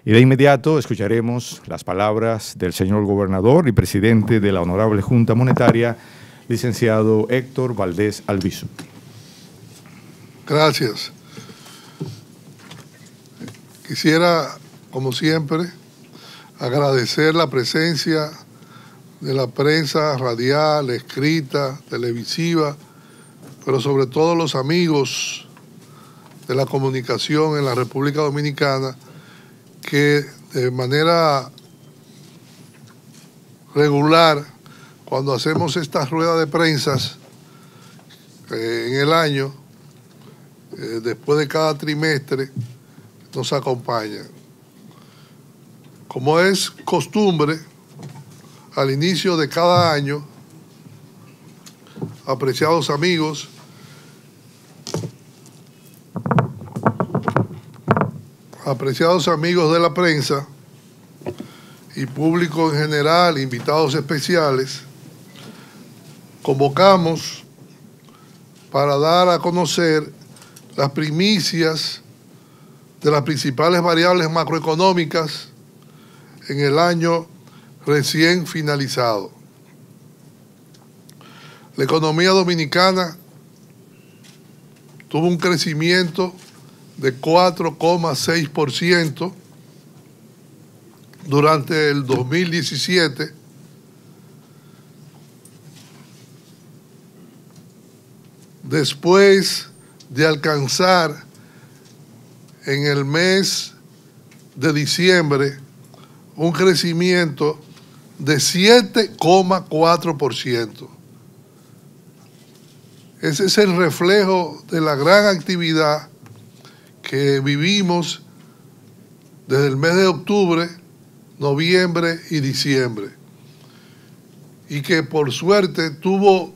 Y de inmediato escucharemos las palabras del señor gobernador y presidente de la Honorable Junta Monetaria, licenciado Héctor Valdés Albizu. Gracias. Quisiera, como siempre, agradecer la presencia de la prensa radial, escrita, televisiva, pero sobre todo los amigos de la comunicación en la República Dominicana que de manera regular, cuando hacemos estas ruedas de prensas en el año, después de cada trimestre, nos acompañan. Como es costumbre, al inicio de cada año, apreciados amigos, de la prensa y público en general, invitados especiales, convocamos para dar a conocer las primicias de las principales variables macroeconómicas en el año recién finalizado. La economía dominicana tuvo un crecimiento de 4,6% durante el 2017, después de alcanzar en el mes de diciembre un crecimiento de 7,4%. Ese es el reflejo de la gran actividad que vivimos desde el mes de octubre, noviembre y diciembre, y que por suerte tuvo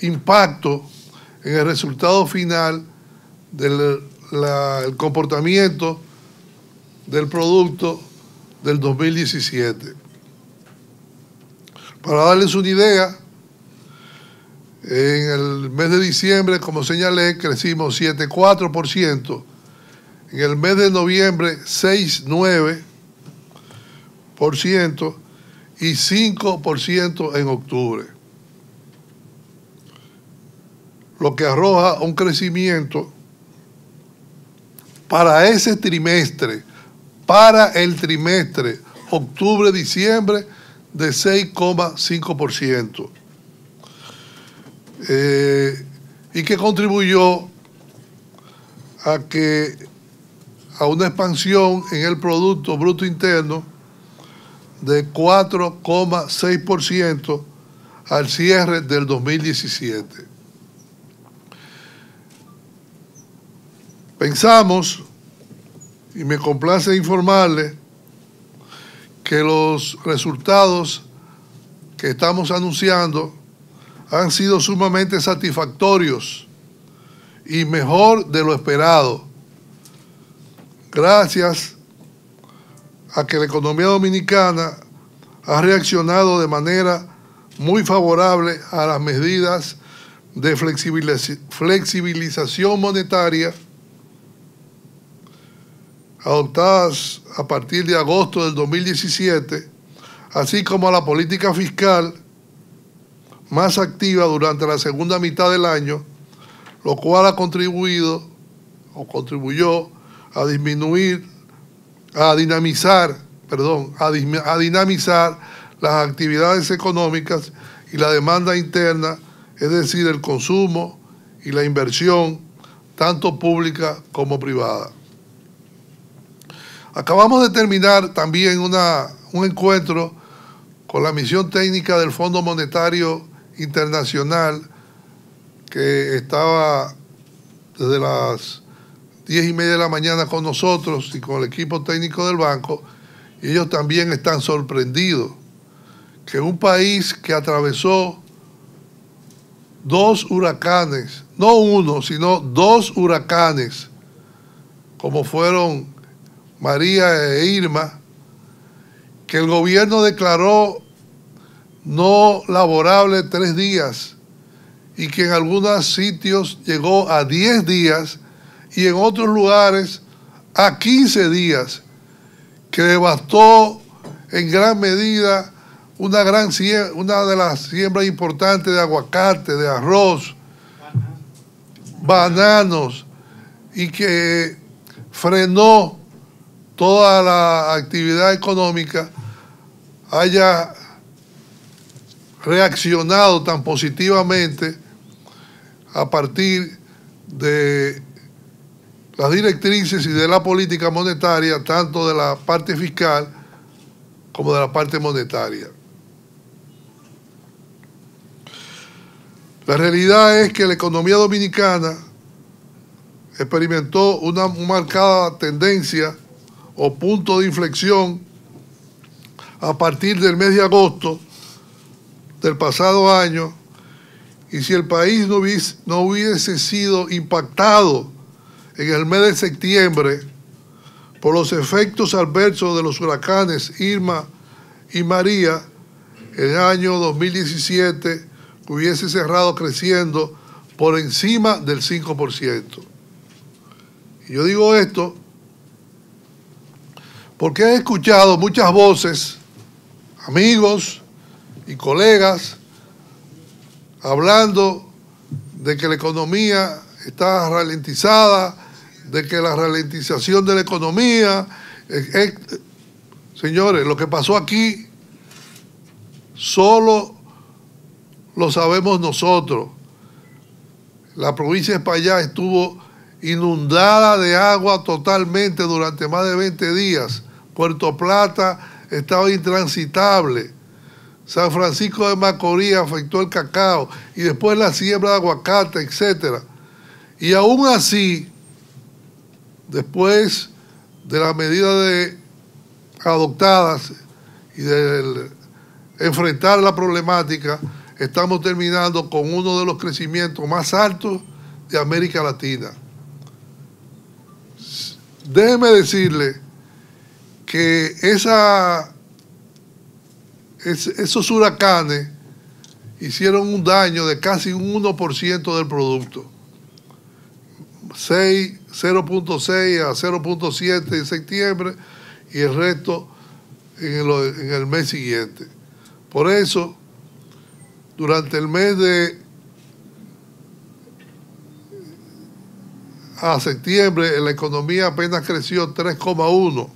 impacto en el resultado final del el comportamiento del producto del 2017. Para darles una idea, en el mes de diciembre, como señalé, crecimos 7,4%, en el mes de noviembre 6,9% y 5% en octubre, lo que arroja un crecimiento para ese trimestre, para el trimestre octubre-diciembre, de 6,5%, y que contribuyó a una expansión en el Producto Bruto Interno de 4,6% al cierre del 2017. Pensamos, y me complace informarles, que los resultados que estamos anunciando han sido sumamente satisfactorios y mejor de lo esperado, gracias a que la economía dominicana ha reaccionado de manera muy favorable a las medidas de flexibilización monetaria adoptadas a partir de agosto del 2017, así como a la política fiscal más activa durante la segunda mitad del año, lo cual contribuyó a dinamizar las actividades económicas y la demanda interna, es decir, el consumo y la inversión, tanto pública como privada. Acabamos de terminar también un encuentro con la misión técnica del Fondo Monetario Internacional, que estaba desde las 10:30 de la mañana con nosotros y con el equipo técnico del banco, y ellos también están sorprendidos que un país que atravesó 2 huracanes, no uno, sino 2 huracanes, como fueron María e Irma, que el gobierno declaró no laborable 3 días y que en algunos sitios llegó a 10 días y en otros lugares a 15 días, que devastó en gran medida una de las siembras importantes de aguacate, de arroz, bananos, y que frenó toda la actividad económica, haya reaccionado tan positivamente a partir de las directrices y de la política monetaria, tanto de la parte fiscal como de la parte monetaria. La realidad es que la economía dominicana experimentó una marcada tendencia o punto de inflexión a partir del mes de agosto del pasado año, y si el país no hubiese sido impactado en el mes de septiembre por los efectos adversos de los huracanes Irma y María, el año 2017 hubiese cerrado creciendo por encima del 5%. Y yo digo esto porque he escuchado muchas voces, amigos y colegas, hablando de que la economía está ralentizada, de que la ralentización de la economía... Señores, lo que pasó aquí solo lo sabemos nosotros. La provincia de Espaillat estuvo inundada de agua totalmente durante más de 20 días. Puerto Plata estaba intransitable. San Francisco de Macorís afectó el cacao y después la siembra de aguacate, etc. Y aún así, después de las medidas adoptadas y de enfrentar la problemática, estamos terminando con uno de los crecimientos más altos de América Latina. Déjeme decirle que esos huracanes hicieron un daño de casi un 1% del producto. 0.6 a 0.7 en septiembre y el resto en el mes siguiente. Por eso, durante el mes a septiembre, la economía apenas creció 3,1%.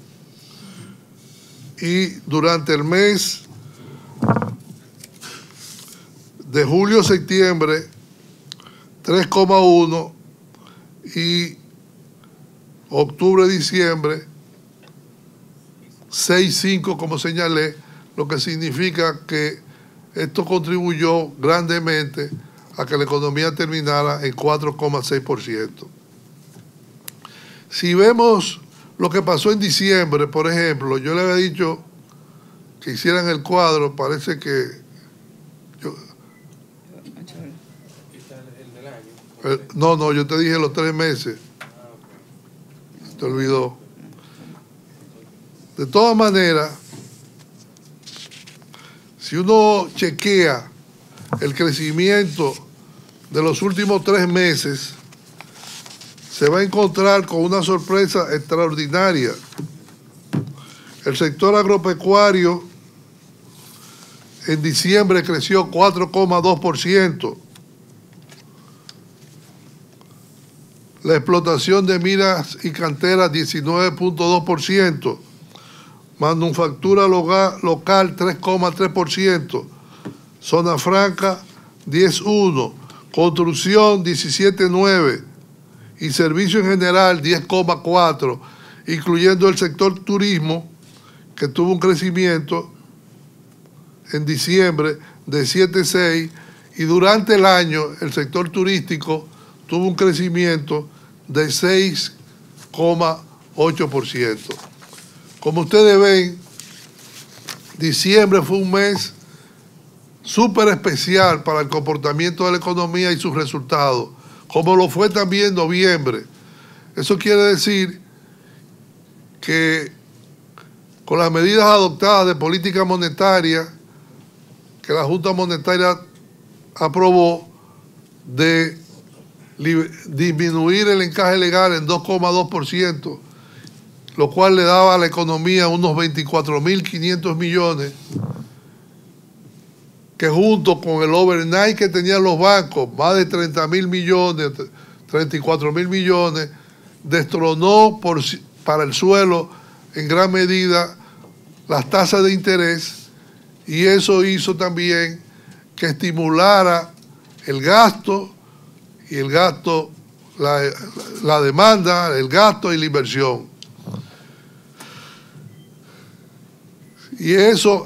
Y durante el mes de julio a septiembre, 3,1%. Y octubre-diciembre, 6,5%, como señalé, lo que significa que esto contribuyó grandemente a que la economía terminara en 4,6%. Si vemos lo que pasó en diciembre, por ejemplo, yo le había dicho que hicieran el cuadro, parece que... No, yo te dije los 3 meses. Te olvidó. De todas maneras, si uno chequea el crecimiento de los últimos 3 meses, se va a encontrar con una sorpresa extraordinaria. El sector agropecuario en diciembre creció 4,2%. La explotación de minas y canteras 19,2%. Manufactura local 3,3%. Zona franca 10,1%. Construcción 17,9%. Y servicio en general 10,4%, incluyendo el sector turismo, que tuvo un crecimiento en diciembre de 7,6%, y durante el año el sector turístico tuvo un crecimiento de 6,8%. Como ustedes ven, diciembre fue un mes súper especial para el comportamiento de la economía y sus resultados, como lo fue también noviembre. Eso quiere decir que con las medidas adoptadas de política monetaria que la Junta Monetaria aprobó, de disminuir el encaje legal en 2,2%, lo cual le daba a la economía unos 24.500 millones, que junto con el overnight que tenían los bancos, más de 30.000 millones, 34.000 millones, destronó para el suelo en gran medida las tasas de interés, y eso hizo también que estimulara el gasto, y el gasto, la demanda, el gasto y la inversión. Y eso,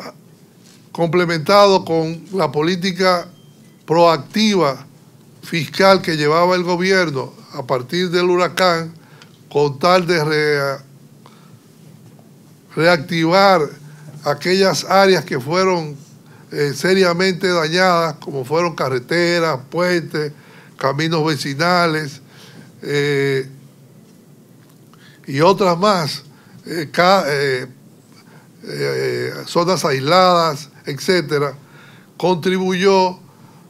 complementado con la política proactiva fiscal que llevaba el gobierno a partir del huracán, con tal de reactivar aquellas áreas que fueron seriamente dañadas, como fueron carreteras, puentes, caminos vecinales y otras más, zonas aisladas, etcétera, contribuyó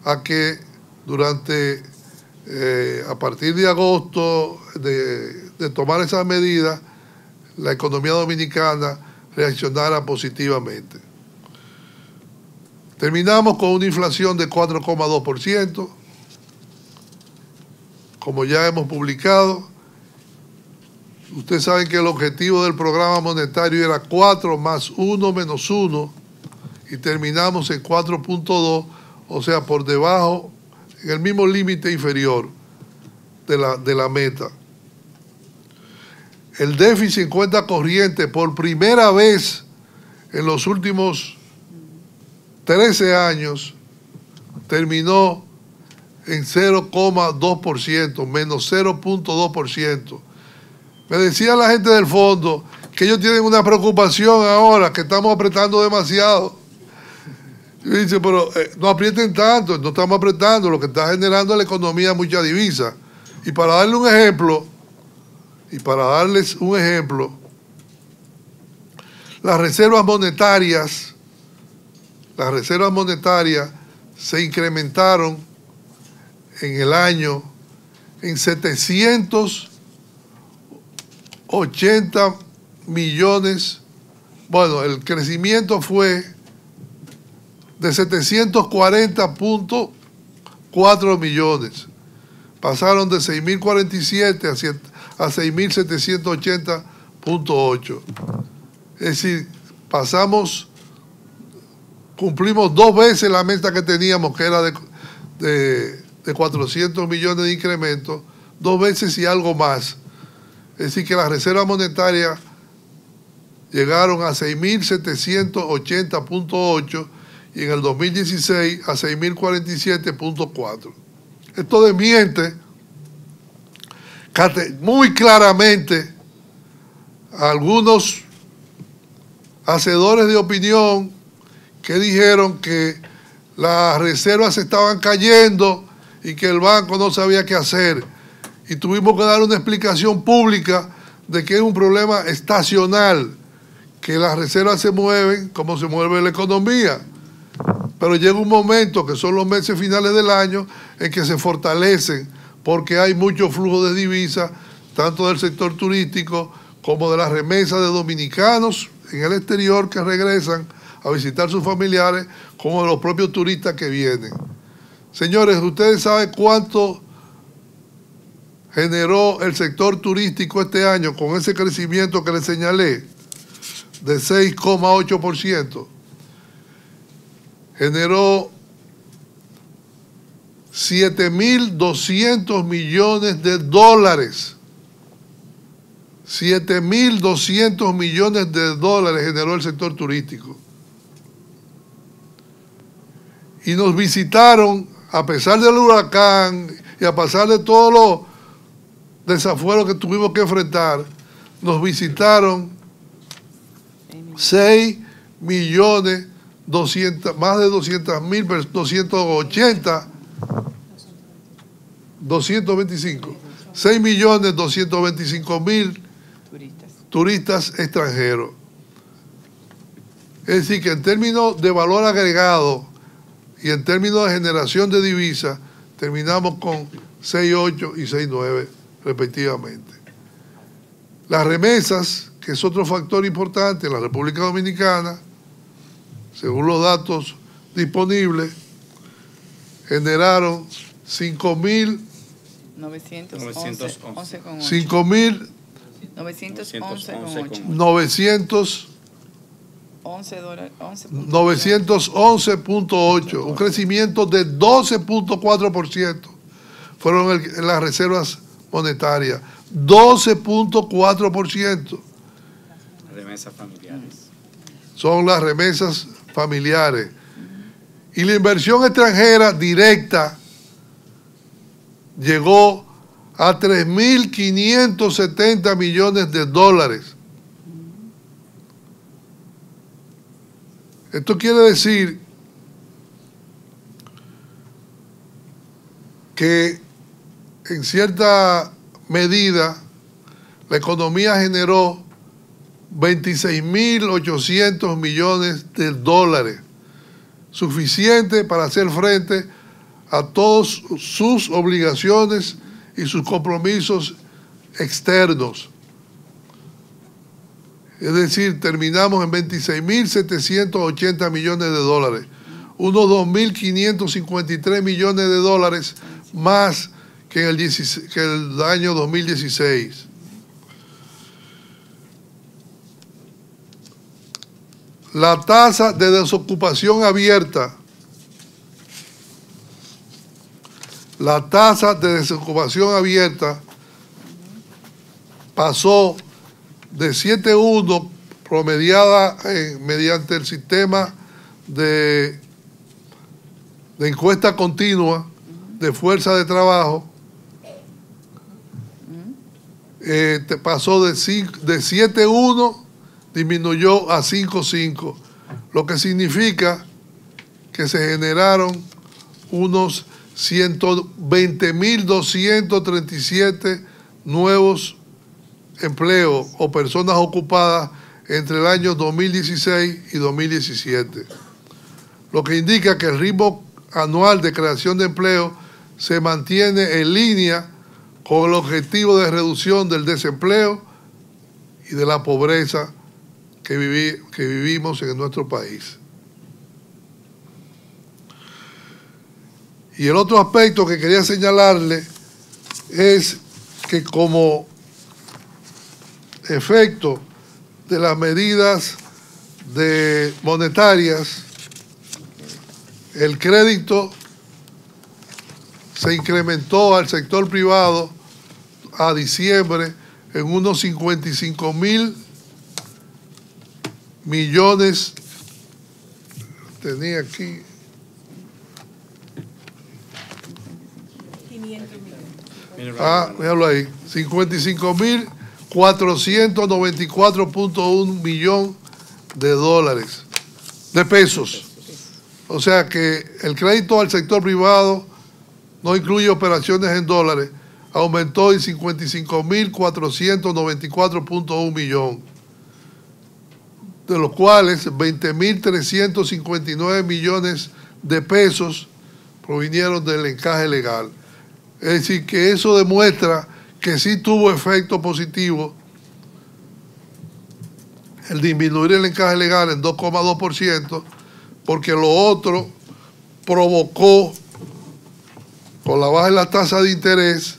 a que a partir de agosto de tomar esas medidas, la economía dominicana reaccionara positivamente. Terminamos con una inflación de 4,2%, como ya hemos publicado. Ustedes saben que el objetivo del programa monetario era 4 más 1 menos 1, y terminamos en 4,2, o sea, por debajo, en el mismo límite inferior de la meta. El déficit en cuenta corriente, por primera vez en los últimos 13 años, terminó en 0,2%, menos 0,2%. Me decía la gente del fondo que ellos tienen una preocupación ahora, que estamos apretando demasiado. Y dice, pero no aprieten tanto, no estamos apretando, lo que está generando a la economía mucha divisa. Y para darles un ejemplo, las reservas monetarias se incrementaron en el año en 780 millones. Bueno, el crecimiento fue de 740.4 millones. Pasaron de 6.047 a 6.780.8. Es decir, cumplimos 2 veces la meta que teníamos, que era de 400 millones de incremento, 2 veces y algo más. Es decir, que las reservas monetarias llegaron a 6.780.8 y en el 2016 a 6.047.4. Esto desmiente muy claramente a algunos hacedores de opinión que dijeron que las reservas estaban cayendo y que el banco no sabía qué hacer. Y tuvimos que dar una explicación pública de que es un problema estacional, que las reservas se mueven como se mueve la economía. Pero llega un momento, que son los meses finales del año, en que se fortalecen, porque hay mucho flujo de divisas, tanto del sector turístico como de las remesas de dominicanos en el exterior que regresan a visitar sus familiares, como de los propios turistas que vienen. Señores, ¿ustedes saben cuánto generó el sector turístico este año con ese crecimiento que les señalé, de 6,8%? Generó 7.200 millones de dólares. 7.200 millones de dólares generó el sector turístico. Y nos visitaron, a pesar del huracán y a pesar de todos los desafueros que tuvimos que enfrentar, nos visitaron 6 millones 200, más de 200.000, 225, 6.225.000 turistas extranjeros. Es decir, que en términos de valor agregado y en términos de generación de divisas, terminamos con 6.8 y 6.9 respectivamente. Las remesas, que es otro factor importante en la República Dominicana, según los datos disponibles, generaron 5.911.8, un crecimiento de 12.4% fueron en las reservas monetarias, 12.4%. Remesas familiares. Son las remesas familiares. Y la inversión extranjera directa llegó a 3.570 millones de dólares. Esto quiere decir que en cierta medida la economía generó 26.800 millones de dólares, suficiente para hacer frente a todas sus obligaciones y sus compromisos externos. Es decir, terminamos en 26.780 millones de dólares, unos 2.553 millones de dólares más que en el año 2016. La tasa de desocupación abierta, pasó de 7.1 promediada mediante el sistema de encuesta continua de fuerza de trabajo, pasó de 7.1, disminuyó a 5.5, lo que significa que se generaron unos 120.237 nuevos empleos o personas ocupadas entre el año 2016 y 2017, lo que indica que el ritmo anual de creación de empleo se mantiene en línea con el objetivo de reducción del desempleo y de la pobreza que vivimos en nuestro país. Y el otro aspecto que quería señalarle es que como efecto de las medidas monetarias, el crédito se incrementó al sector privado a diciembre en unos 55.000 millones, tenía aquí, 500 millones. míralo ahí, 55.494.1 millones de dólares, de pesos. O sea que el crédito al sector privado no incluye operaciones en dólares, aumentó en 55.494.1 millones, de los cuales 20.359 millones de pesos provinieron del encaje legal. Es decir, que eso demuestra que sí tuvo efecto positivo el disminuir el encaje legal en 2,2%, porque lo otro provocó, con la baja en la tasa de interés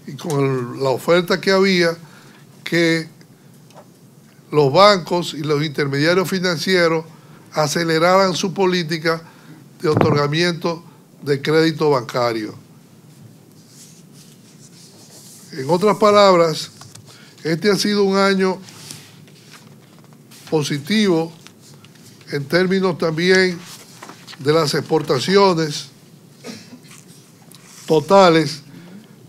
y con la oferta que había, que los bancos y los intermediarios financieros aceleraran su política de otorgamiento de crédito bancario. En otras palabras, este ha sido un año positivo en términos también de las exportaciones totales,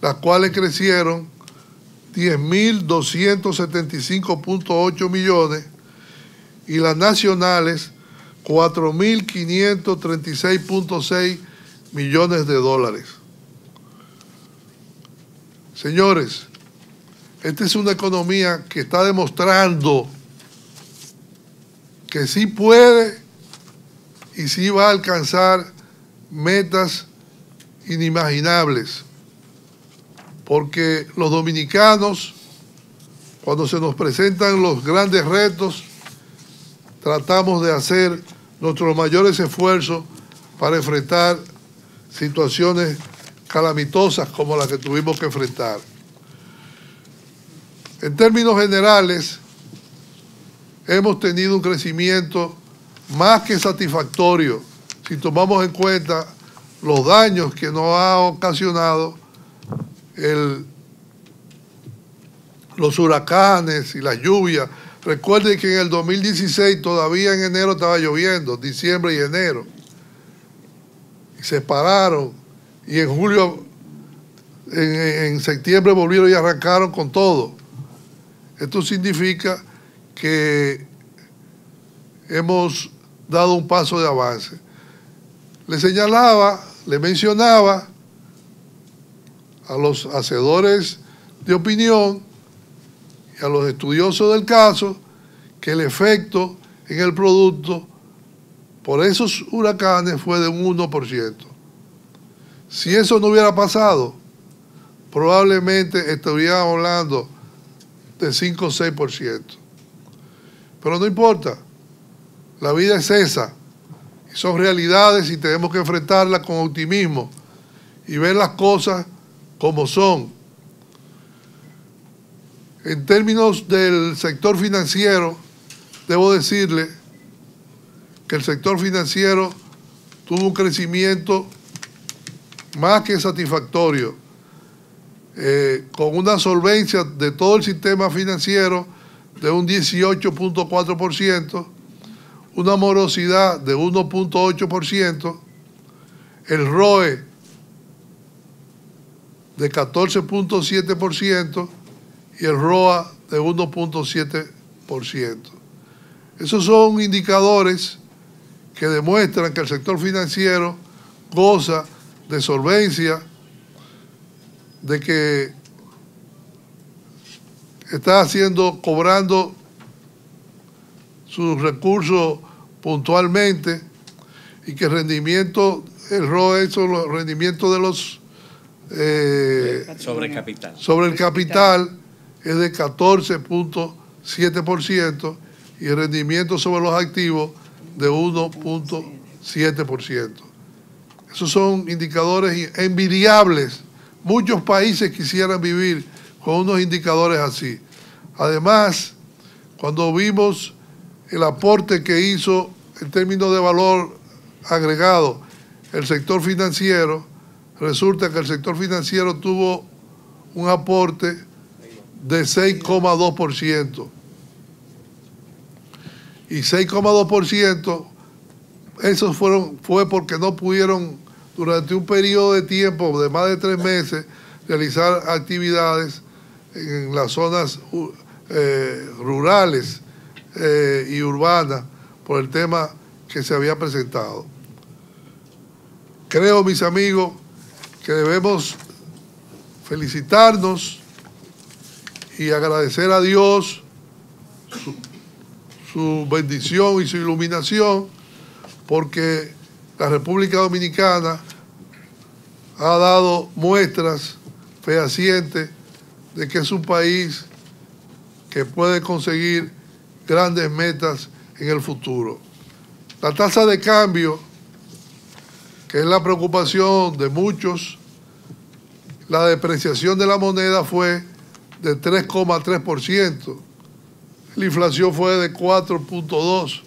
las cuales crecieron 10.275.8 millones y las nacionales 4.536.6 millones de dólares. Señores, esta es una economía que está demostrando que sí puede y sí va a alcanzar metas inimaginables, porque los dominicanos, cuando se nos presentan los grandes retos, tratamos de hacer nuestros mayores esfuerzos para enfrentar situaciones calamitosas como las que tuvimos que enfrentar. En términos generales, hemos tenido un crecimiento más que satisfactorio si tomamos en cuenta los daños que nos ha ocasionado los huracanes y las lluvias. Recuerden que en el 2016 todavía en enero estaba lloviendo, diciembre y enero. Y se pararon y en julio, en septiembre volvieron y arrancaron con todo. Esto significa que hemos dado un paso de avance. Le mencionaba a los hacedores de opinión y a los estudiosos del caso que el efecto en el producto por esos huracanes fue de un 1%. Si eso no hubiera pasado, probablemente estaríamos hablando de 5 o 6%. Pero no importa, la vida es esa, y son realidades y tenemos que enfrentarlas con optimismo y ver las cosas como son. En términos del sector financiero, debo decirle que el sector financiero tuvo un crecimiento más que satisfactorio, con una solvencia de todo el sistema financiero de un 18.4%, una morosidad de 1.8%, el ROE de 14.7% y el ROA de 1.7%. Esos son indicadores que demuestran que el sector financiero goza de solvencia, de que está cobrando sus recursos puntualmente y que el rendimiento, el ROE son los rendimientos de los sobre el capital es de 14.7% y el rendimiento sobre los activos de 1.7%. Esos son indicadores envidiables. Muchos países quisieran vivir con unos indicadores así. Además, cuando vimos el aporte que hizo en términos de valor agregado el sector financiero, resulta que el sector financiero tuvo un aporte de 6,2%. Y 6,2%, eso fue porque no pudieron durante un periodo de tiempo de más de 3 meses realizar actividades en las zonas rurales y urbanas por el tema que se había presentado. Creo, mis amigos, que debemos felicitarnos y agradecer a Dios su bendición y su iluminación, porque la República Dominicana ha dado muestras fehacientes de que es un país que puede conseguir grandes metas en el futuro. La tasa de cambio, que es la preocupación de muchos, la depreciación de la moneda fue de 3,3%. La inflación fue de 4.2%.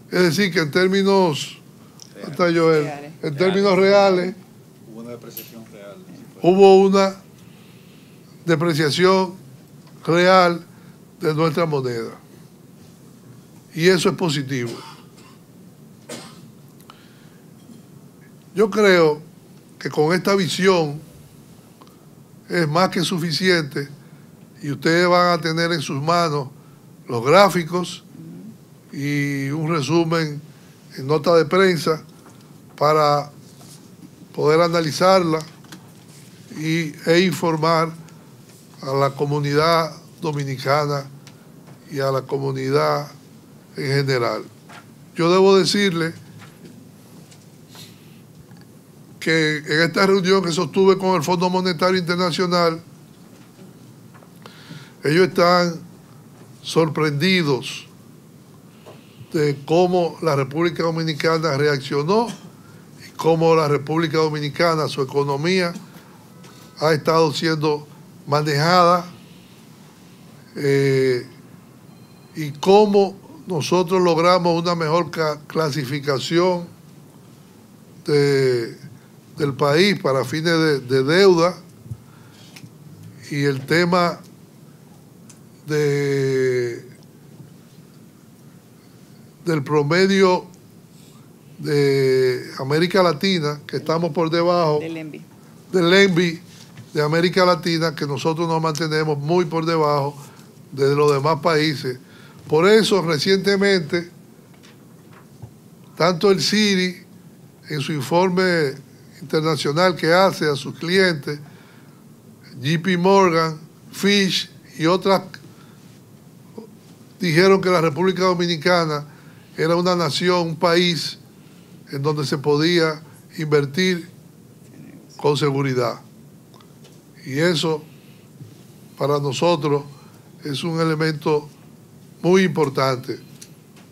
Es decir, que en términos, en términos reales, hubo una depreciación real. Hubo una depreciación real de nuestra moneda. Y eso es positivo. Yo creo que con esta visión es más que suficiente y ustedes van a tener en sus manos los gráficos y un resumen en nota de prensa para poder analizarla e informar a la comunidad dominicana y a la comunidad en general. Yo debo decirle que en esta reunión que sostuve con el Fondo Monetario Internacional, Ellos están sorprendidos de cómo la República Dominicana reaccionó y cómo la República Dominicana, su economía, ha estado siendo manejada y cómo nosotros logramos una mejor clasificación del país para fines de deuda, y el tema del promedio de América Latina, que estamos por debajo del ENVI de América Latina, que nosotros nos mantenemos muy por debajo de los demás países. Por eso, recientemente, tanto el CIRI, en su informe internacional que hace a sus clientes, JP Morgan, Fitch y otras, dijeron que la República Dominicana era una nación, un país en donde se podía invertir con seguridad. Y eso, para nosotros, es un elemento muy importante.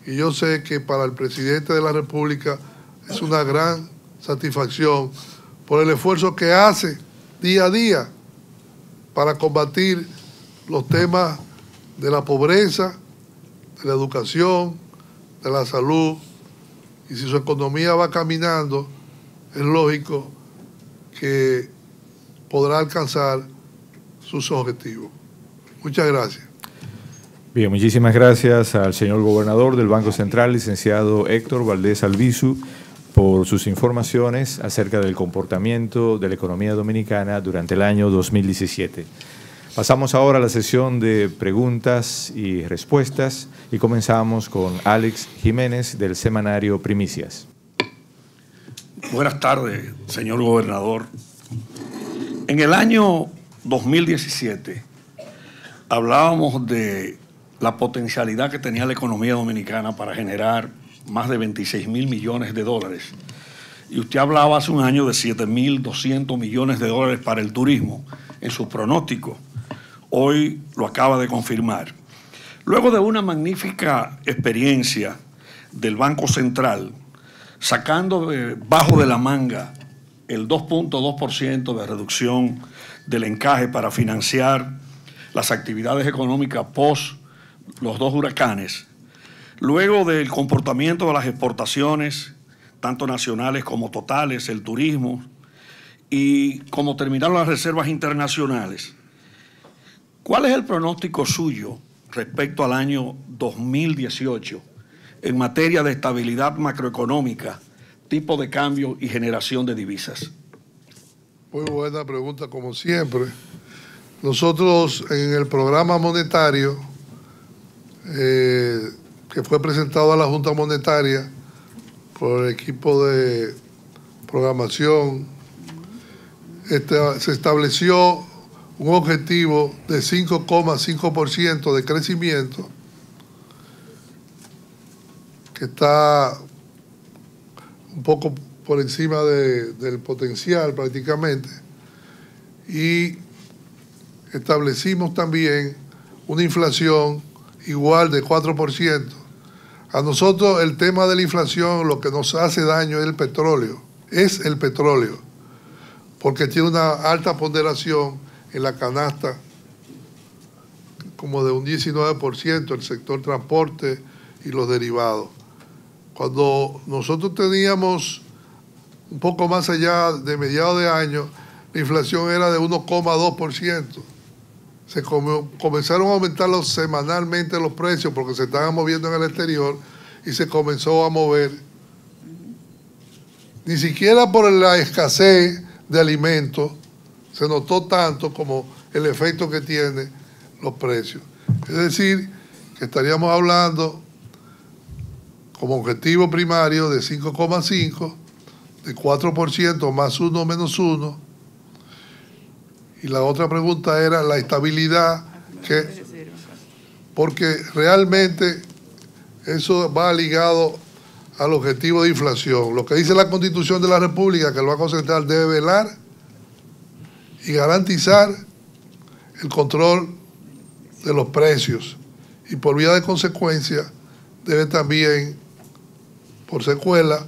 Y yo sé que para el presidente de la República es una gran satisfacción por el esfuerzo que hace día a día para combatir los temas de la pobreza, de la educación, de la salud. Y si su economía va caminando, es lógico que podrá alcanzar sus objetivos. Muchas gracias. Bien, muchísimas gracias al señor gobernador del Banco Central, licenciado Héctor Valdés Albizu, por sus informaciones acerca del comportamiento de la economía dominicana durante el año 2017. Pasamos ahora a la sesión de preguntas y respuestas y comenzamos con Alex Jiménez del semanario Primicias. Buenas tardes, señor gobernador. En el año 2017 hablábamos de la potencialidad que tenía la economía dominicana para generar más de 26.000 millones de dólares. Y usted hablaba hace un año de 7.200 millones de dólares para el turismo en su pronóstico. Hoy lo acaba de confirmar. Luego de una magnífica experiencia del Banco Central, sacando bajo de la manga el 2.2% de reducción del encaje para financiar las actividades económicas post los dos huracanes, luego del comportamiento de las exportaciones, tanto nacionales como totales, el turismo, y como terminaron las reservas internacionales, ¿cuál es el pronóstico suyo respecto al año 2018 en materia de estabilidad macroeconómica, tipo de cambio y generación de divisas? Muy buena pregunta, como siempre. Nosotros en el programa monetario que fue presentado a la Junta Monetaria por el equipo de programación, se estableció un objetivo de 5,5% de crecimiento, que está un poco por encima del potencial prácticamente, y establecimos también una inflación igual de 4%. A nosotros el tema de la inflación, lo que nos hace daño es el petróleo, porque tiene una alta ponderación en la canasta, como de un 19%, el sector transporte y los derivados. Cuando nosotros teníamos un poco más allá de mediados de año, la inflación era de 1,2%. Se comenzaron a aumentar semanalmente los precios porque se estaban moviendo en el exterior y se comenzó a mover. Ni siquiera por la escasez de alimentos se notó tanto como el efecto que tienen los precios. Es decir, que estaríamos hablando como objetivo primario de 5,5, de 4% más 1 menos 1. Y la otra pregunta era la estabilidad, porque realmente eso va ligado al objetivo de inflación. Lo que dice la Constitución de la República, que el Banco Central debe velar y garantizar el control de los precios y por vía de consecuencia debe también, por secuela,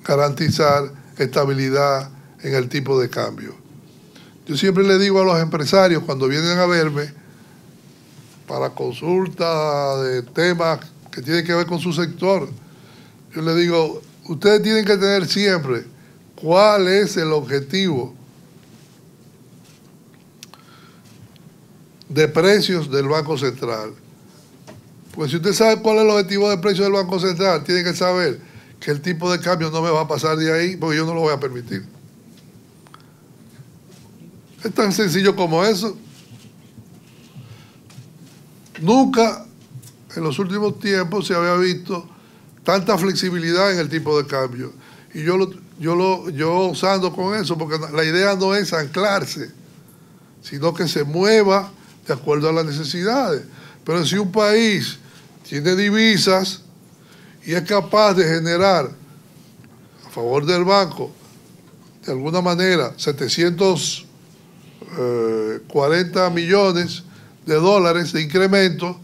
garantizar estabilidad en el tipo de cambio. Yo siempre le digo a los empresarios cuando vienen a verme para consulta de temas que tienen que ver con su sector, yo les digo, ustedes tienen que tener siempre cuál es el objetivo de precios del Banco Central. Pues si usted sabe cuál es el objetivo de precios del Banco Central, tiene que saber que el tipo de cambio no me va a pasar de ahí porque yo no lo voy a permitir. Es tan sencillo como eso. Nunca en los últimos tiempos se había visto tanta flexibilidad en el tipo de cambio. Y yo usando con eso, porque la idea no es anclarse, sino que se mueva de acuerdo a las necesidades. Pero si un país tiene divisas y es capaz de generar a favor del banco, de alguna manera, 740 millones de dólares de incremento,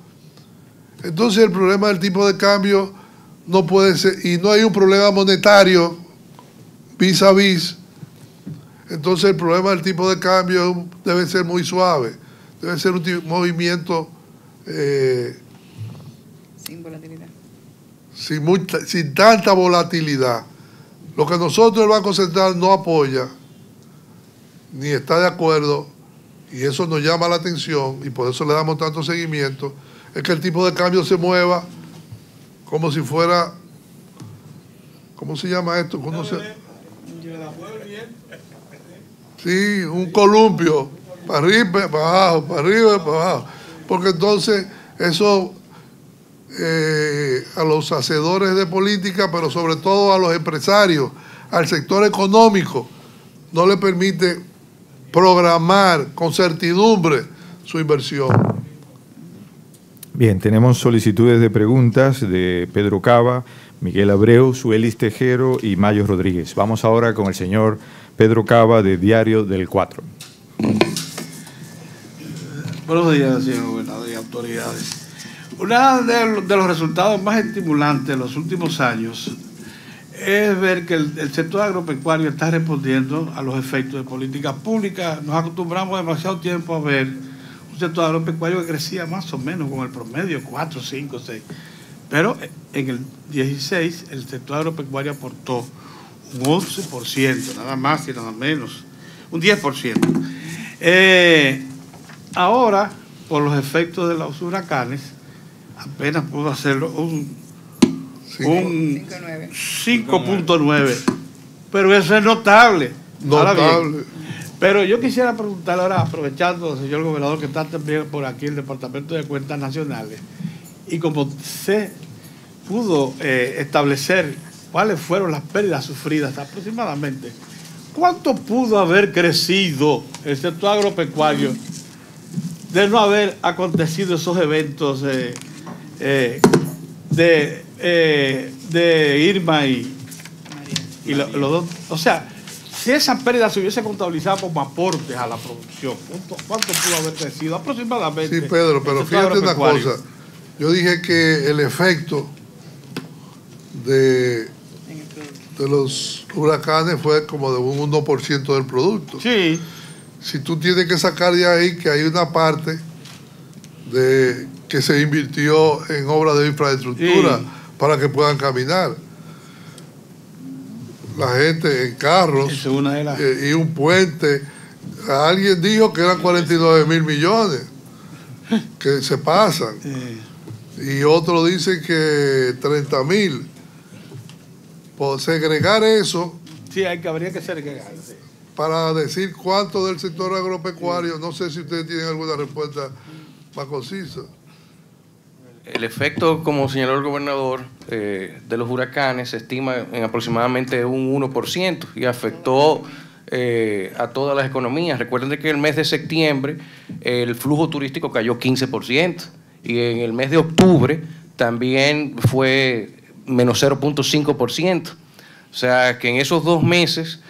entonces el problema del tipo de cambio no puede ser, y no hay un problema monetario vis a vis, entonces el problema del tipo de cambio debe ser muy suave, debe ser un movimiento sin volatilidad. Sin tanta volatilidad. Lo que nosotros el Banco Central no apoya, ni está de acuerdo, y eso nos llama la atención, y por eso le damos tanto seguimiento, es que el tipo de cambio se mueva como si fuera, ¿cómo se llama esto? Sí, un columpio, para arriba, para abajo, para arriba, para abajo. Porque entonces eso a los hacedores de política, pero sobre todo a los empresarios, al sector económico, no le permite programar con certidumbre su inversión. Bien, tenemos solicitudes de preguntas de Pedro Cava, Miguel Abreu, Suelis Tejero y Mayo Rodríguez. Vamos ahora con el señor Pedro Cava de Diario del 4. Buenos días, señor gobernador y autoridades. Uno de los resultados más estimulantes de los últimos años es ver que el sector agropecuario está respondiendo a los efectos de políticas públicas. Nos acostumbramos demasiado tiempo a ver un sector agropecuario que crecía más o menos con el promedio 4, 5, 6. Pero en el 16 el sector agropecuario aportó un 11%, nada más y nada menos, un 10%. Ahora, por los efectos de los huracanes, apenas pudo hacerlo un 5.9. Pero eso es notable. Notable. Pero yo quisiera preguntarle ahora, aprovechando, señor gobernador, que está también por aquí el Departamento de Cuentas Nacionales, y como se pudo establecer cuáles fueron las pérdidas sufridas aproximadamente, ¿cuánto pudo haber crecido el sector agropecuario de no haber acontecido esos eventos de Irma y los dos? O sea, si esa pérdida se hubiese contabilizado como aportes a la producción, ¿cuánto pudo haber crecido aproximadamente? Sí, Pedro, pero fíjate una cosa. Yo dije que el efecto de los huracanes fue como de un 1% del producto. Sí. Si tú tienes que sacar de ahí que hay una parte de que se invirtió en obras de infraestructura para que puedan caminar. La gente en carros y un puente. Alguien dijo que eran 49.000 millones que se pasan. Y otro dice que 30.000. Por segregar eso. Sí, habría que segregar. Sí. Para decir cuánto del sector agropecuario, no sé si ustedes tienen alguna respuesta más concisa. El efecto, como señaló el gobernador, de los huracanes se estima en aproximadamente un 1% y afectó a todas las economías. Recuerden que en el mes de septiembre el flujo turístico cayó 15% y en el mes de octubre también fue menos 0.5%. O sea que en esos 2 meses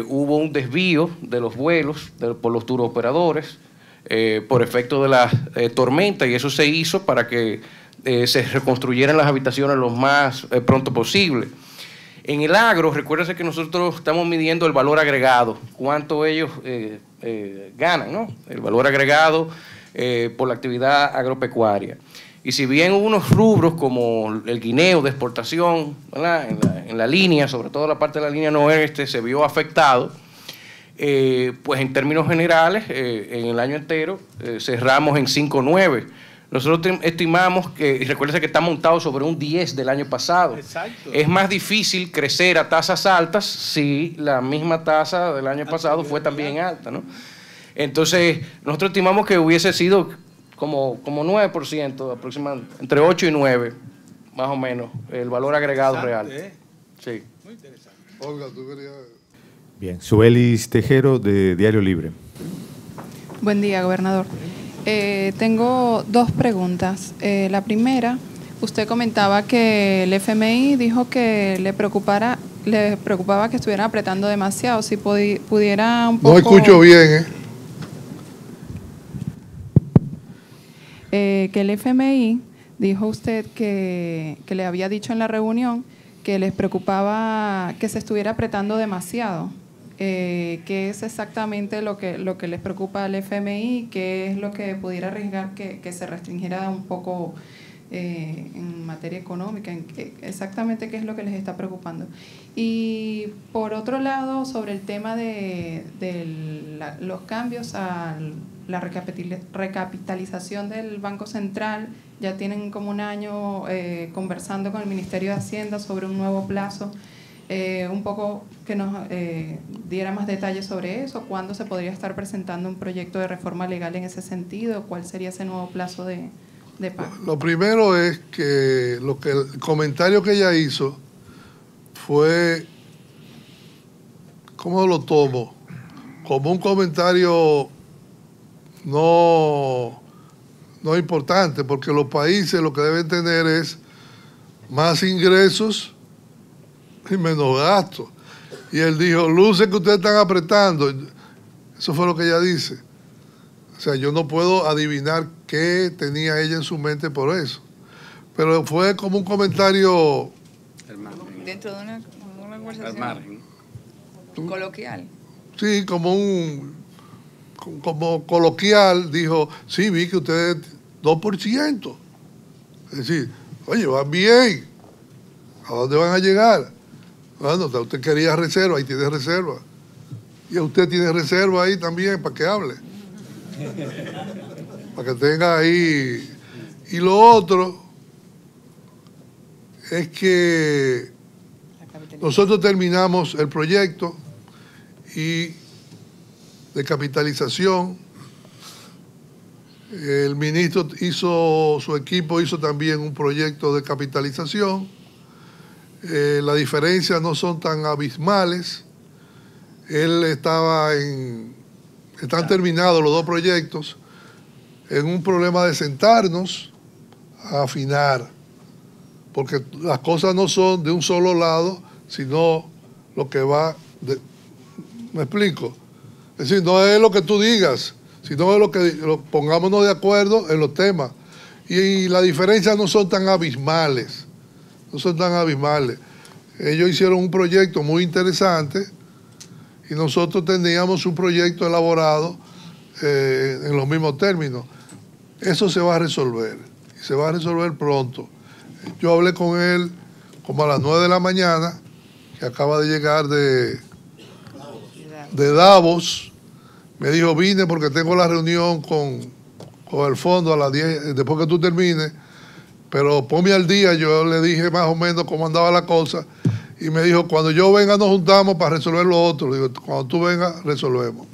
hubo un desvío de los vuelos por los turoperadores. por efecto de la tormenta, y eso se hizo para que se reconstruyeran las habitaciones lo más pronto posible. En el agro, recuérdense que nosotros estamos midiendo el valor agregado, cuánto ellos ganan, ¿no? El valor agregado por la actividad agropecuaria. Y si bien unos rubros como el guineo de exportación, ¿verdad?, en la línea, sobre todo la parte de la línea noroeste, se vio afectado, pues en términos generales, en el año entero, cerramos en 5.9. Nosotros estimamos que, y recuérdense que está montado sobre un 10 del año pasado. Exacto. Es más difícil crecer a tasas altas si la misma tasa del año pasado fue también alta, ¿no? Entonces, nosotros estimamos que hubiese sido como 9% aproximadamente, entre 8 y 9, más o menos, el valor agregado real. Sí. Muy interesante. Olga, tú querías... Bien, Subelis Tejero, de Diario Libre. Buen día, gobernador. Tengo dos preguntas. La primera, usted comentaba que el FMI dijo que le preocupaba que estuvieran apretando demasiado. Si pudiera un poco... No escucho bien, que el FMI, dijo usted que le había dicho en la reunión que les preocupaba que se estuviera apretando demasiado. ¿Qué es exactamente lo que les preocupa al FMI? ¿Qué es lo que pudiera arriesgar que se restringiera un poco en materia económica? Exactamente qué es lo que les está preocupando. Y por otro lado, sobre el tema de los cambios a la recapitalización del Banco Central, ya tienen como un año conversando con el Ministerio de Hacienda sobre un nuevo plazo. Un poco que nos diera más detalles sobre eso, cuándo se podría estar presentando un proyecto de reforma legal en ese sentido, cuál sería ese nuevo plazo de pago. Lo primero es que el comentario que ella hizo fue, ¿cómo lo tomo? Como un comentario no importante, porque los países lo que deben tener es más ingresos y menos gastos. Y él dijo, luce que ustedes están apretando. Eso fue lo que ella dice. O sea, yo no puedo adivinar qué tenía ella en su mente por eso. Pero fue como un comentario... Dentro de una conversación coloquial. Sí, como coloquial, dijo, sí, vi que ustedes 2%. Es decir, oye, van bien. ¿A dónde van a llegar? Bueno, usted quería reserva, ahí tiene reserva. Y usted tiene reserva ahí también para que hable. Para que tenga ahí. Y lo otro es que nosotros terminamos el proyecto de capitalización. El ministro su equipo hizo también un proyecto de capitalización. Las diferencias no son tan abismales. Están terminados los dos proyectos en un problema de sentarnos a afinar, porque las cosas no son de un solo lado, sino lo que va ¿me explico? Es decir, no es lo que tú digas, sino es pongámonos de acuerdo en los temas. Y las diferencias no son tan abismales. No son tan abismales. Ellos hicieron un proyecto muy interesante y nosotros teníamos un proyecto elaborado en los mismos términos. Eso se va a resolver, y se va a resolver pronto. Yo hablé con él como a las 9 de la mañana, que acaba de llegar de Davos. Me dijo, vine porque tengo la reunión con el fondo a las 10, después que tú termines, pero ponme al día. Yo le dije más o menos cómo andaba la cosa y me dijo, cuando yo venga nos juntamos para resolver lo otro. Le digo, cuando tú vengas resolvemos.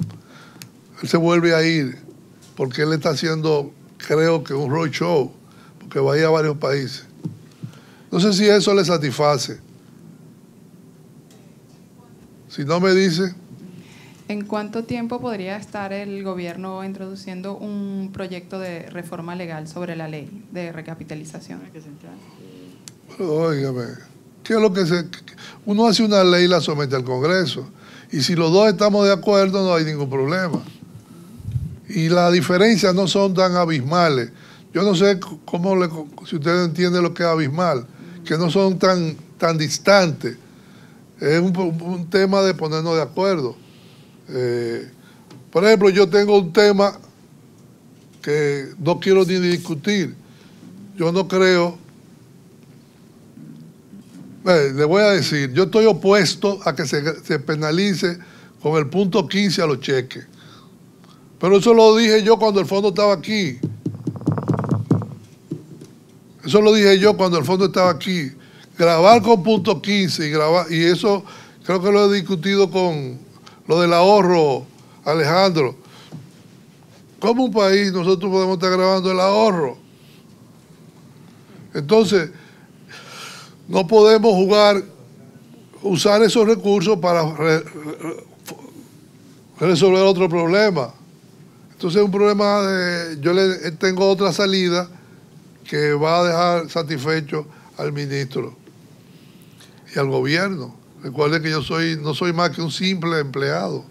Él se vuelve a ir porque él está haciendo, creo que un roadshow, porque va a ir a varios países. No sé si eso le satisface. Si no me dice... ¿En cuánto tiempo podría estar el gobierno introduciendo un proyecto de reforma legal sobre la ley de recapitalización? Óigame, ¿qué es lo que uno hace una ley y la somete al Congreso? Y si los dos estamos de acuerdo, no hay ningún problema. y las diferencias no son tan abismales. Yo no sé si ustedes entienden lo que es abismal, que no son tan distantes. Es un tema de ponernos de acuerdo. Por ejemplo, yo tengo un tema que no quiero ni discutir. Yo no creo, le voy a decir, yo estoy opuesto a que se penalice con el punto 15 a los cheques. Pero eso lo dije yo cuando el fondo estaba aquí. Eso lo dije yo cuando el fondo estaba aquí. Grabar con punto 15 y eso creo que lo he discutido con lo del ahorro, Alejandro. ¿Cómo un país nosotros podemos estar grabando el ahorro? Entonces, no podemos usar esos recursos para resolver otro problema. Entonces es un problema yo tengo otra salida que va a dejar satisfecho al ministro y al gobierno. Recuerde que yo no soy más que un simple empleado.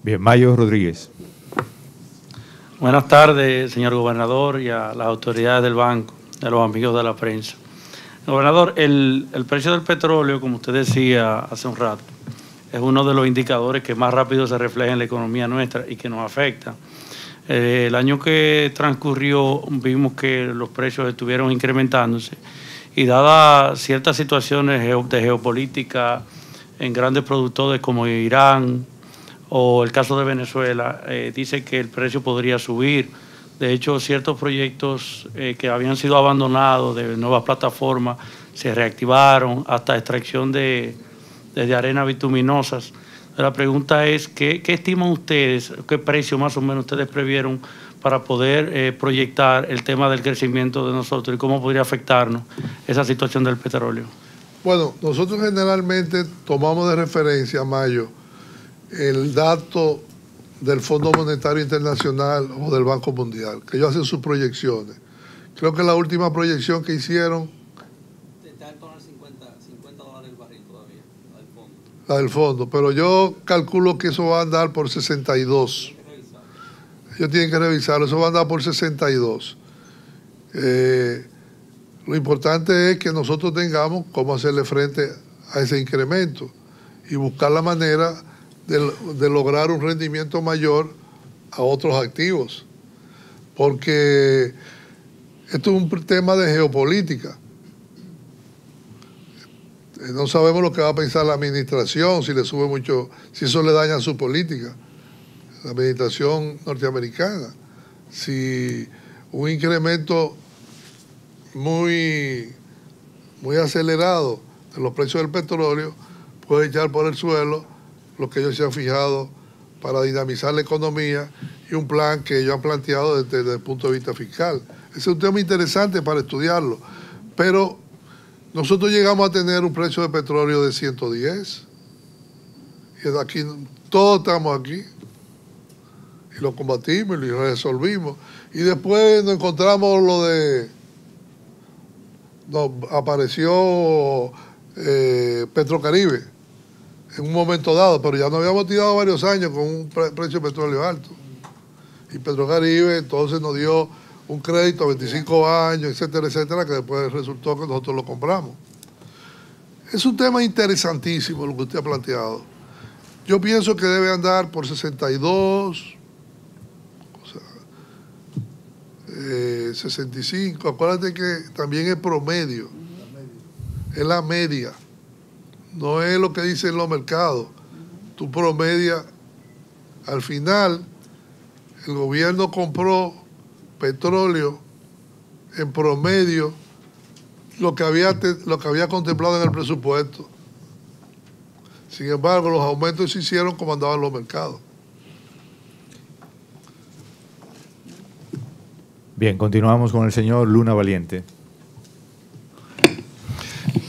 Bien, Mayo Rodríguez. Buenas tardes, señor gobernador, y a las autoridades del banco, a los amigos de la prensa. Gobernador, el precio del petróleo, como usted decía hace un rato, es uno de los indicadores que más rápido se refleja en la economía nuestra y que nos afecta. El año que transcurrió vimos que los precios estuvieron incrementándose y dadas ciertas situaciones de geopolítica en grandes productores como Irán o el caso de Venezuela, dice que el precio podría subir. De hecho, ciertos proyectos que habían sido abandonados de nuevas plataformas se reactivaron hasta extracción de arenas bituminosas. La pregunta es, ¿qué estiman ustedes, qué precio más o menos ustedes previeron para poder proyectar el tema del crecimiento de nosotros y cómo podría afectarnos esa situación del petróleo? Bueno, nosotros generalmente tomamos de referencia, Mayo, el dato del Fondo Monetario Internacional o del Banco Mundial, que ellos hacen sus proyecciones. Creo que la última proyección que hicieron está en torno a $50 el barril todavía, la del fondo. La del fondo, pero yo calculo que eso va a andar por 62. Ellos tienen que revisarlo, eso va a andar por 62. Lo importante es que nosotros tengamos cómo hacerle frente a ese incremento y buscar la manera de lograr un rendimiento mayor a otros activos. Porque esto es un tema de geopolítica. No sabemos lo que va a pensar la administración, si le sube mucho, si eso le daña su política, la administración norteamericana. Si un incremento muy acelerado de los precios del petróleo puede echar por el suelo lo que ellos se han fijado para dinamizar la economía y un plan que ellos han planteado desde el punto de vista fiscal. Ese es un tema interesante para estudiarlo, pero nosotros llegamos a tener un precio de petróleo de 110 y aquí todos estamos aquí y lo combatimos y lo resolvimos y después nos encontramos apareció Petrocaribe en un momento dado, pero ya nos habíamos tirado varios años con un precio de petróleo alto y Petrocaribe entonces nos dio un crédito a 25 años, etcétera, etcétera, que después resultó que nosotros lo compramos. Es un tema interesantísimo lo que usted ha planteado. Yo pienso que debe andar por 62, 65. Acuérdate que también es promedio, es la media, no es lo que dicen los mercados. Tú promedia, al final, el gobierno compró petróleo en promedio lo que había contemplado en el presupuesto. Sin embargo, los aumentos se hicieron como andaban los mercados. Bien, continuamos con el señor Luna Valiente.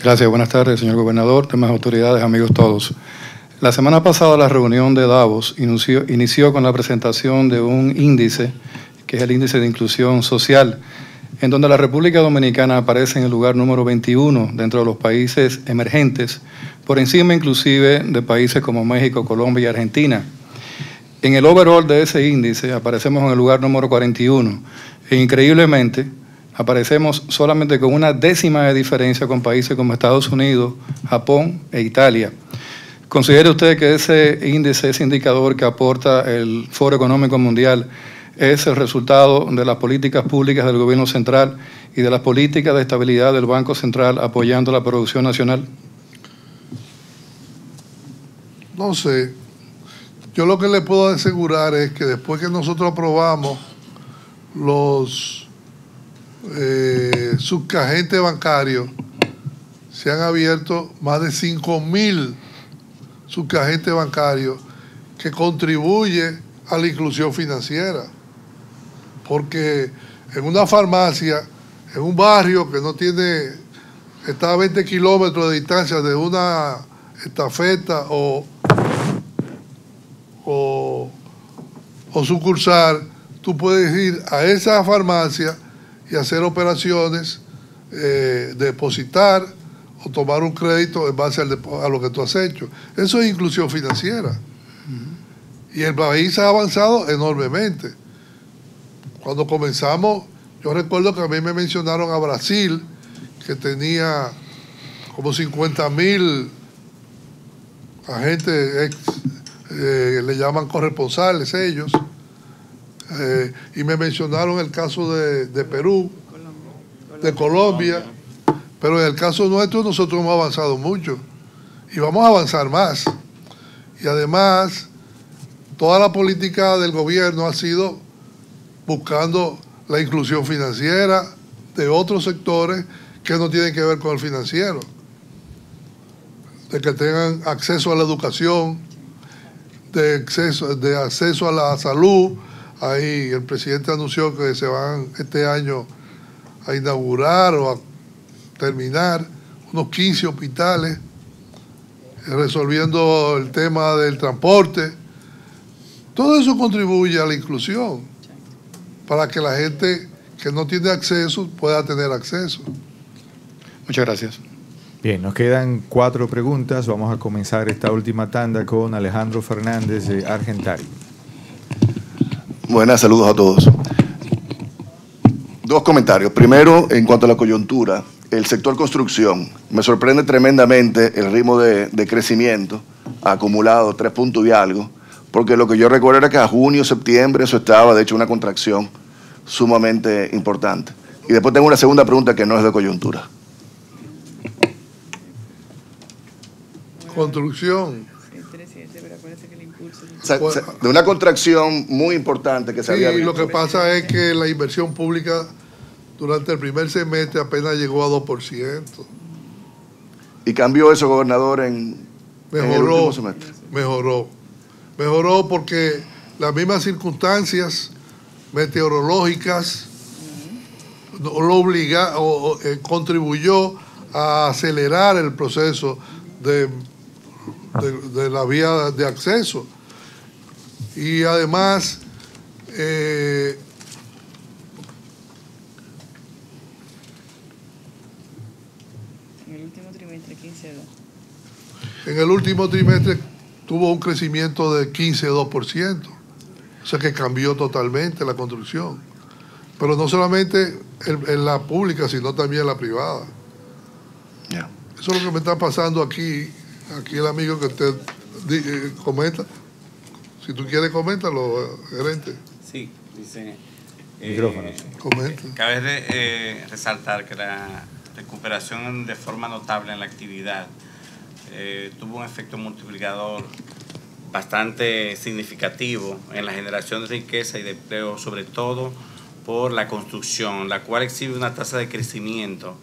Gracias, buenas tardes, señor gobernador, demás autoridades, amigos todos. La semana pasada la reunión de Davos inició con la presentación de un índice, que es el índice de inclusión social, en donde la República Dominicana aparece en el lugar número 21 dentro de los países emergentes, por encima inclusive de países como México, Colombia y Argentina. En el overall de ese índice aparecemos en el lugar número 41 e increíblemente aparecemos solamente con una décima de diferencia con países como Estados Unidos, Japón e Italia. ¿Considera usted que ese índice, ese indicador que aporta el Foro Económico Mundial es el resultado de las políticas públicas del gobierno central y de las políticas de estabilidad del Banco Central apoyando la producción nacional? No sé. Yo lo que le puedo asegurar es que después que nosotros aprobamos los subcagentes bancarios, se han abierto más de 5.000 subcagentes bancarios que contribuyen a la inclusión financiera. Porque en una farmacia, en un barrio que no tiene, está a 20 kilómetros de distancia de una estafeta o sucursal, tú puedes ir a esa farmacia y hacer operaciones, depositar o tomar un crédito en base a lo que tú has hecho. Eso es inclusión financiera. Y el país ha avanzado enormemente. Cuando comenzamos, yo recuerdo que a mí me mencionaron a Brasil, que tenía como 50.000 agentes, le llaman corresponsales ellos, y me mencionaron el caso de Perú, de Colombia, pero en el caso nuestro nosotros hemos avanzado mucho y vamos a avanzar más. Y además, toda la política del gobierno ha sido buscando la inclusión financiera de otros sectores que no tienen que ver con el financiero, de que tengan acceso a la educación, de acceso a la salud. Ahí el presidente anunció que se van este año a inaugurar o a terminar unos 15 hospitales, resolviendo el tema del transporte. Todo eso contribuye a la inclusión, para que la gente que no tiene acceso pueda tener acceso. Muchas gracias. Bien, nos quedan 4 preguntas. Vamos a comenzar esta última tanda con Alejandro Fernández de Argentario. Buenas, saludos a todos. 2 comentarios. Primero, en cuanto a la coyuntura, el sector construcción. Me sorprende tremendamente el ritmo de crecimiento acumulado, 3 puntos y algo, porque lo que yo recuerdo era que a junio, septiembre, eso estaba, de hecho, una contracción sumamente importante. Y después tengo una segunda pregunta que no es de coyuntura. Construcción. O sea, de una contracción muy importante que se había visto. Lo que pasa es que la inversión pública durante el primer semestre apenas llegó a 2%. ¿Y cambió eso, gobernador, en el último semestre? Mejoró porque las mismas circunstancias meteorológicas contribuyó a acelerar el proceso de la vía de acceso. Y además, en el último trimestre, 15,2. En el último trimestre tuvo un crecimiento de 15,2%. O sea que cambió totalmente la construcción. Pero no solamente en la pública, sino también en la privada. Yeah. Eso es lo que me está pasando aquí. Aquí el amigo que usted comenta. Si tú quieres, coméntalo, gerente. Sí, dice... Micrófono. Comenta. Cabe resaltar que la recuperación de forma notable en la actividad tuvo un efecto multiplicador bastante significativo en la generación de riqueza y de empleo, sobre todo por la construcción, la cual exhibe una tasa de crecimiento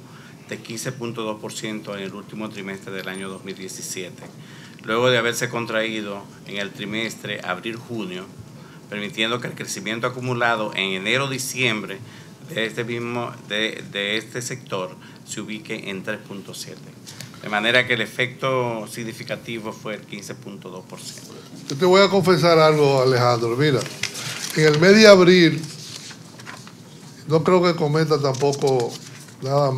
de 15.2% en el último trimestre del año 2017, luego de haberse contraído en el trimestre abril-junio, permitiendo que el crecimiento acumulado en enero-diciembre de este sector se ubique en 3.7%. De manera que el efecto significativo fue el 15.2%. Yo te voy a confesar algo, Alejandro. Mira, en el mes de abril, no creo que cometa tampoco nada.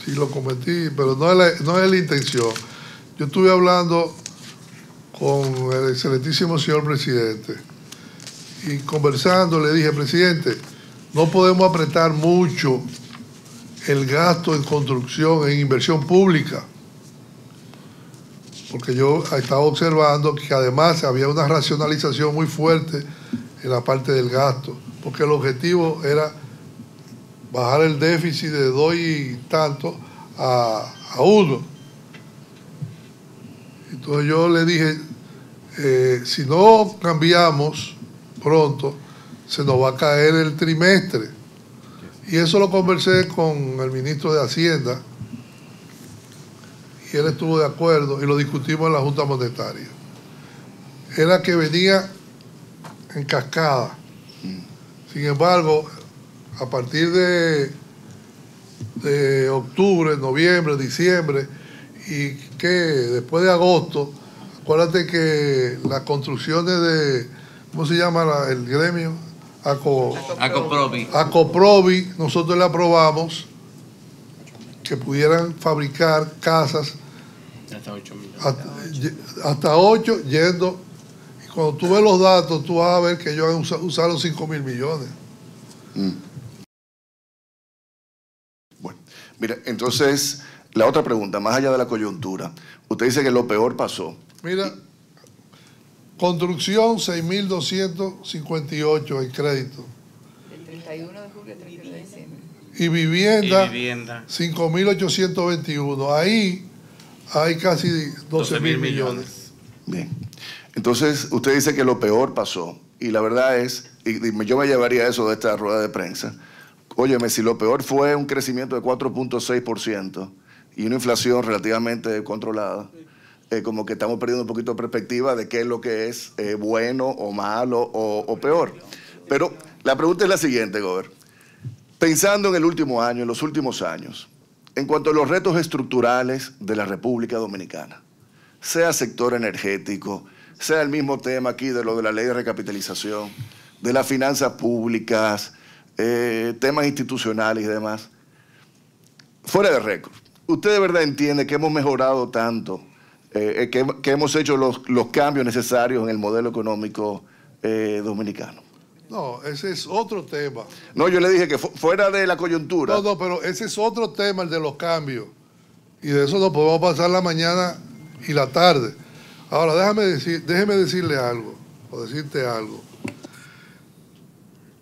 Sí lo cometí, pero no es la intención. Yo estuve hablando con el excelentísimo señor presidente. Y conversando le dije, presidente, no podemos apretar mucho el gasto en construcción, en inversión pública, porque yo estaba observando que además había una racionalización muy fuerte en la parte del gasto, porque el objetivo era bajar el déficit de 2 y tanto a 1. Entonces yo le dije, si no cambiamos pronto, se nos va a caer el trimestre. Y eso lo conversé con el ministro de Hacienda, y él estuvo de acuerdo, y lo discutimos en la Junta Monetaria. Era que venía en cascada. Sin embargo, a partir de octubre, noviembre, diciembre, y que después de agosto, acuérdate que las construcciones de, ¿cómo se llama el gremio? Acoprovi, nosotros le aprobamos que pudieran fabricar casas hasta 8 yendo. Y cuando tú ves los datos, tú vas a ver que ellos usaron 5.000 millones. Bueno, mira, entonces, la otra pregunta, más allá de la coyuntura, usted dice que lo peor pasó. Mira, construcción 6.258 en crédito. Del 31 de julio al 31 de diciembre. Y vivienda. 5.821. Ahí hay casi 12.000 millones. Bien. Entonces, usted dice que lo peor pasó. Y la verdad es, y yo me llevaría eso de esta rueda de prensa. Óyeme, si lo peor fue un crecimiento de 4.6% y una inflación relativamente controlada, como que estamos perdiendo un poquito de perspectiva de qué es lo que es bueno o malo o peor. Pero la pregunta es la siguiente, Gober. Pensando en el último año, en los últimos años, en cuanto a los retos estructurales de la República Dominicana, sea sector energético, sea el mismo tema aquí de lo de la ley de recapitalización, de las finanzas públicas, temas institucionales y demás, fuera de récord, ¿usted de verdad entiende que hemos mejorado tanto, que hemos hecho los cambios necesarios en el modelo económico dominicano? No, ese es otro tema. No, yo le dije que fuera de la coyuntura. No, pero ese es otro tema, el de los cambios. Y de eso nos podemos pasar la mañana y la tarde. Ahora, déjeme decirle algo, o decirte algo.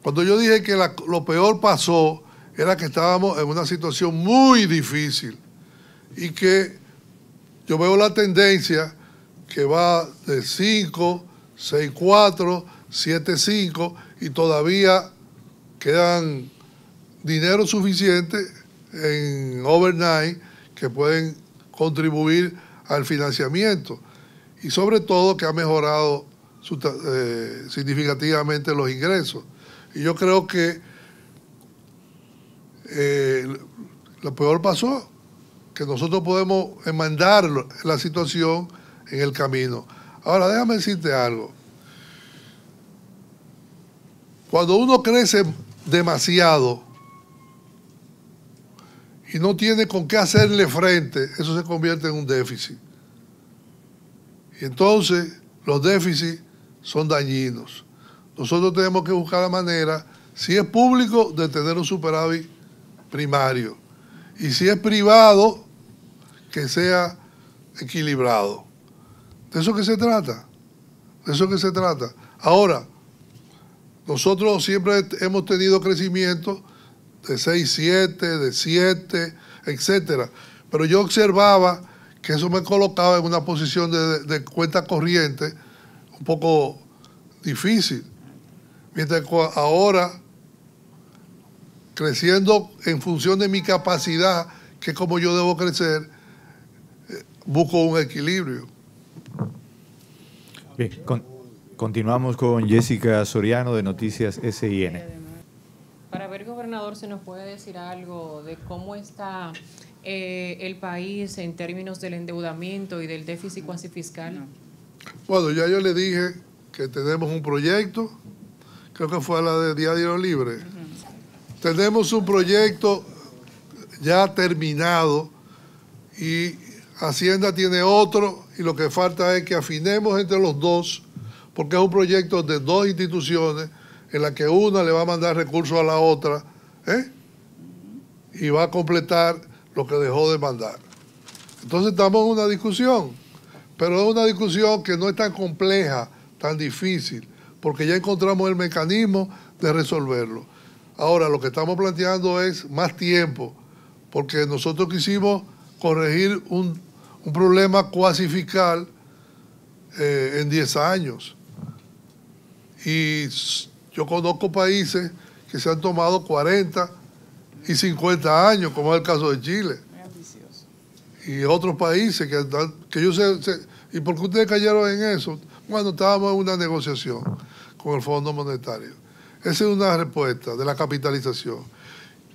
Cuando yo dije que lo peor pasó, era que estábamos en una situación muy difícil y que yo veo la tendencia que va de 5, 6, 4, 7, 5 y todavía quedan dinero suficiente en overnight que pueden contribuir al financiamiento y sobre todo que ha mejorado significativamente los ingresos. Y yo creo que lo peor pasó, que nosotros podemos enmendar la situación en el camino. Ahora, déjame decirte algo. Cuando uno crece demasiado y no tiene con qué hacerle frente, eso se convierte en un déficit. Y entonces los déficits son dañinos. Nosotros tenemos que buscar la manera, si es público, de tener un superávit primario. Y si es privado, que sea equilibrado. ¿De eso que se trata? De eso que se trata. Ahora, nosotros siempre hemos tenido crecimiento de 6, 7, de 7, etcétera. Pero yo observaba que eso me colocaba en una posición de cuenta corriente un poco difícil. Mientras que ahora, creciendo en función de mi capacidad, que es como yo debo crecer, busco un equilibrio. Bien, continuamos con Jessica Soriano de Noticias SIN. Para ver, gobernador, ¿se nos puede decir algo de cómo está el país en términos del endeudamiento y del déficit cuasi fiscal? Bueno, ya yo le dije que tenemos un proyecto, creo que fue a la de Diario Libre. Tenemos un proyecto ya terminado y Hacienda tiene otro, y lo que falta es que afinemos entre los dos, porque es un proyecto de dos instituciones en la que una le va a mandar recursos a la otra, y va a completar lo que dejó de mandar. Entonces estamos en una discusión, pero es una discusión que no es tan compleja, tan difícil, porque ya encontramos el mecanismo de resolverlo. Ahora, lo que estamos planteando es más tiempo, porque nosotros quisimos corregir un problema cuasi fiscal en 10 años. Y yo conozco países que se han tomado 40 y 50 años, como es el caso de Chile. Y otros países que yo sé, ¿y por qué ustedes cayeron en eso? Bueno, estábamos en una negociación con el Fondo Monetario. Esa es una respuesta de la capitalización.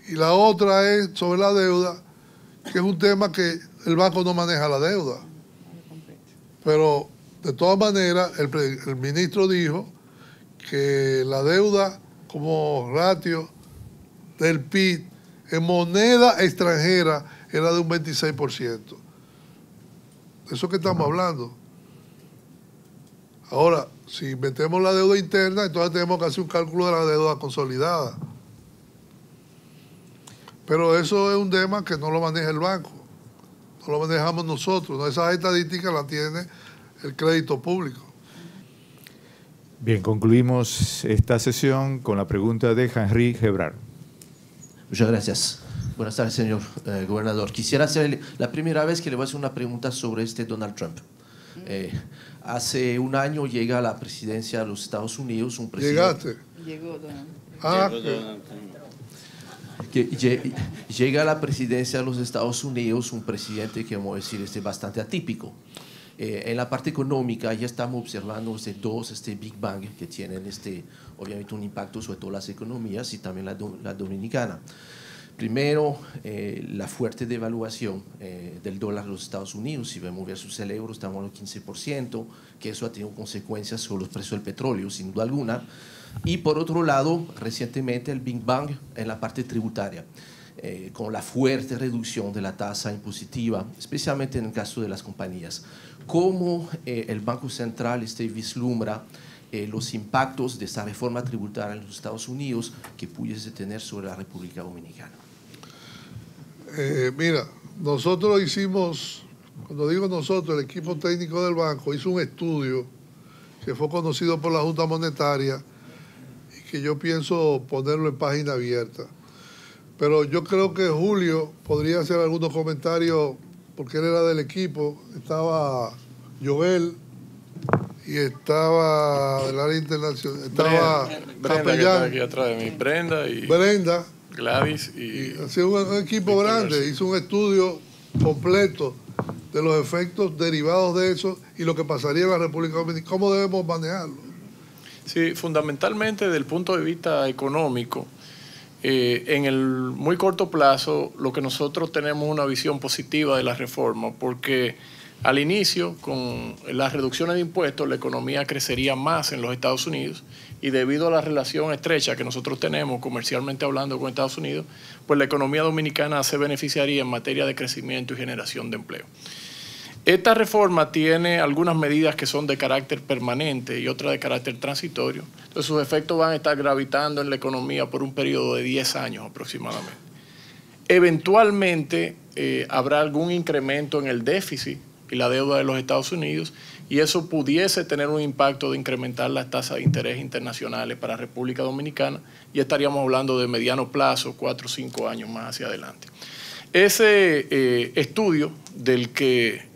Y la otra es sobre la deuda, que es un tema que el banco no maneja la deuda. Pero, de todas maneras, el ministro dijo que la deuda como ratio del PIB en moneda extranjera era de un 26%. De eso que estamos hablando. Ahora, si metemos la deuda interna, entonces tenemos que hacer un cálculo de la deuda consolidada. Pero eso es un tema que no lo maneja el banco, no lo manejamos nosotros, ¿no? Esas estadísticas las tiene el crédito público. Bien, concluimos esta sesión con la pregunta de Henry Gebrar. Muchas gracias. Buenas tardes, señor gobernador. Quisiera hacer la primera vez que le voy a hacer una pregunta sobre Donald Trump. Hace un año llega a la presidencia de los Estados Unidos un presidente... ¿Llegaste? Llegó Donald. Llega a la presidencia de los Estados Unidos un presidente que, vamos a decir, bastante atípico. En la parte económica ya estamos observando dos Big Bang que tienen obviamente un impacto sobre todas las economías y también la dominicana. Primero, la fuerte devaluación del dólar de los Estados Unidos. Si vemos versus el euro, estamos al 15%, que eso ha tenido consecuencias sobre los precios del petróleo, sin duda alguna. Y por otro lado, recientemente el Big Bang en la parte tributaria, con la fuerte reducción de la tasa impositiva, especialmente en el caso de las compañías. ¿Cómo el Banco Central vislumbra los impactos de esta reforma tributaria en los Estados Unidos que pudiese tener sobre la República Dominicana? Mira, nosotros hicimos, cuando digo nosotros, el equipo técnico del banco hizo un estudio que fue conocido por la Junta Monetaria y que yo pienso ponerlo en página abierta. Pero yo creo que Julio podría hacer algunos comentarios porque él era del equipo. Estaba Joel y estaba del área internacional. Estaba Brenda que está aquí atrás de mí. Brenda. Gladys y hacía un equipo grande, hizo un estudio completo de los efectos derivados de eso y lo que pasaría en la República Dominicana. ¿Cómo debemos manejarlo? Sí, fundamentalmente desde el punto de vista económico, en el muy corto plazo, lo que nosotros tenemos una visión positiva de la reforma, porque al inicio, con las reducciones de impuestos, la economía crecería más en los Estados Unidos y debido a la relación estrecha que nosotros tenemos comercialmente hablando con Estados Unidos, pues la economía dominicana se beneficiaría en materia de crecimiento y generación de empleo. Esta reforma tiene algunas medidas que son de carácter permanente y otras de carácter transitorio. Entonces sus efectos van a estar gravitando en la economía por un periodo de 10 años aproximadamente. Eventualmente habrá algún incremento en el déficit y la deuda de los Estados Unidos y eso pudiese tener un impacto de incrementar las tasas de interés internacionales para República Dominicana y estaríamos hablando de mediano plazo, 4 o 5 años más hacia adelante. Ese estudio del que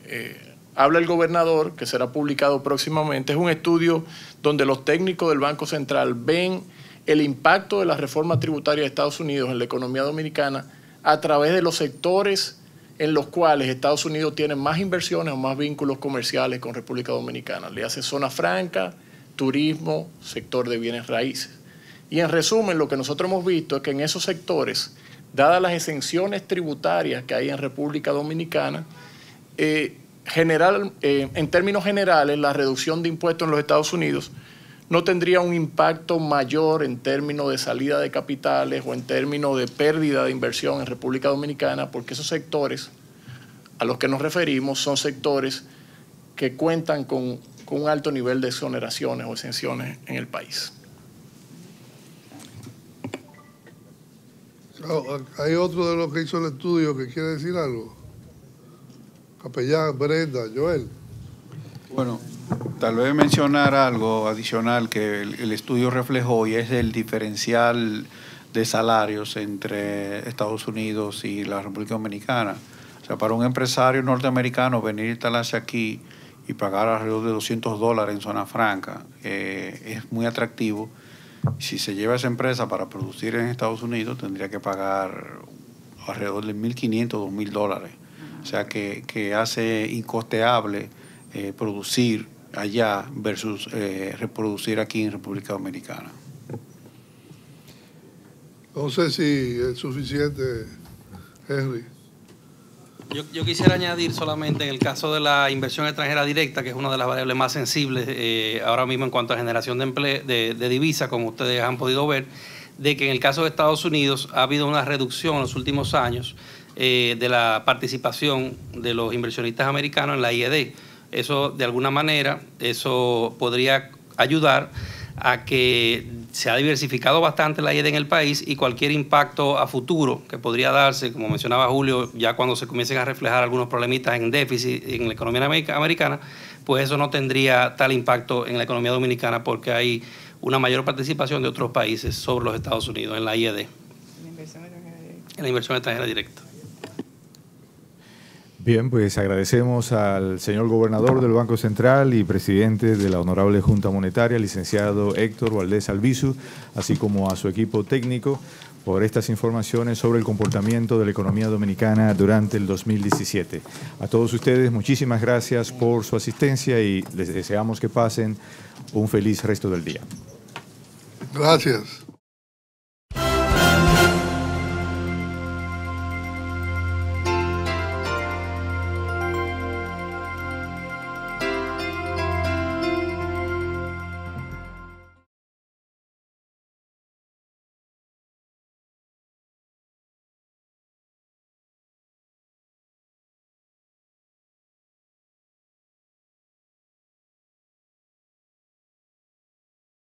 habla el gobernador, que será publicado próximamente, es un estudio donde los técnicos del Banco Central ven el impacto de la reforma tributaria de Estados Unidos en la economía dominicana a través de los sectores en los cuales Estados Unidos tiene más inversiones o más vínculos comerciales con República Dominicana. Le hace zona franca, turismo, sector de bienes raíces. Y en resumen, lo que nosotros hemos visto es que en esos sectores, dadas las exenciones tributarias que hay en República Dominicana, en términos generales, la reducción de impuestos en los Estados Unidos no tendría un impacto mayor en términos de salida de capitales o en términos de pérdida de inversión en República Dominicana, porque esos sectores a los que nos referimos son sectores que cuentan con un alto nivel de exoneraciones o exenciones en el país. ¿Hay otro de los que hizo el estudio que quiere decir algo? Capellán, Brenda, Joel. Bueno, tal vez mencionar algo adicional que el estudio reflejó, y es el diferencial de salarios entre Estados Unidos y la República Dominicana. O sea, para un empresario norteamericano venir a instalarse aquí y pagar alrededor de $200 en zona franca es muy atractivo. Si se lleva esa empresa para producir en Estados Unidos, tendría que pagar alrededor de $1.500, $2.000. O sea, que hace incosteable producir allá versus reproducir aquí en República Dominicana. No sé si es suficiente, Henry. Yo quisiera añadir solamente en el caso de la inversión extranjera directa, que es una de las variables más sensibles ahora mismo en cuanto a generación de empleo, de divisas, como ustedes han podido ver, de que en el caso de Estados Unidos ha habido una reducción en los últimos años de la participación de los inversionistas americanos en la IED. Eso, de alguna manera, eso podría ayudar a que se ha diversificado bastante la IED en el país, y cualquier impacto a futuro que podría darse, como mencionaba Julio, ya cuando se comiencen a reflejar algunos problemitas en déficit en la economía americana, pues eso no tendría tal impacto en la economía dominicana, porque hay una mayor participación de otros países sobre los Estados Unidos en la IED, en la inversión extranjera directa. Bien, pues agradecemos al señor gobernador del Banco Central y presidente de la Honorable Junta Monetaria, licenciado Héctor Valdés Albizu, así como a su equipo técnico, por estas informaciones sobre el comportamiento de la economía dominicana durante el 2017. A todos ustedes, muchísimas gracias por su asistencia y les deseamos que pasen un feliz resto del día. Gracias.